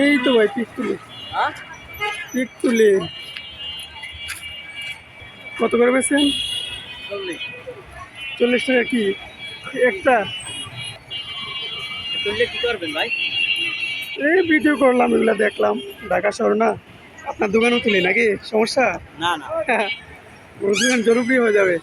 এই তো ভাই পিকতুলি। হ্যাঁ পিকতুলি কত করে বেছেন? 40 40 টাকা কি একটা? তুললে কি করবেন ভাই? এই ভিডিও করলাম, এগুলা দেখলাম। ঢাকা শহর না, আপনার দোকানও তুলি নাকি? সমস্যা? না না হ্যাঁ, দোকান জরুরি হয়ে যাবে।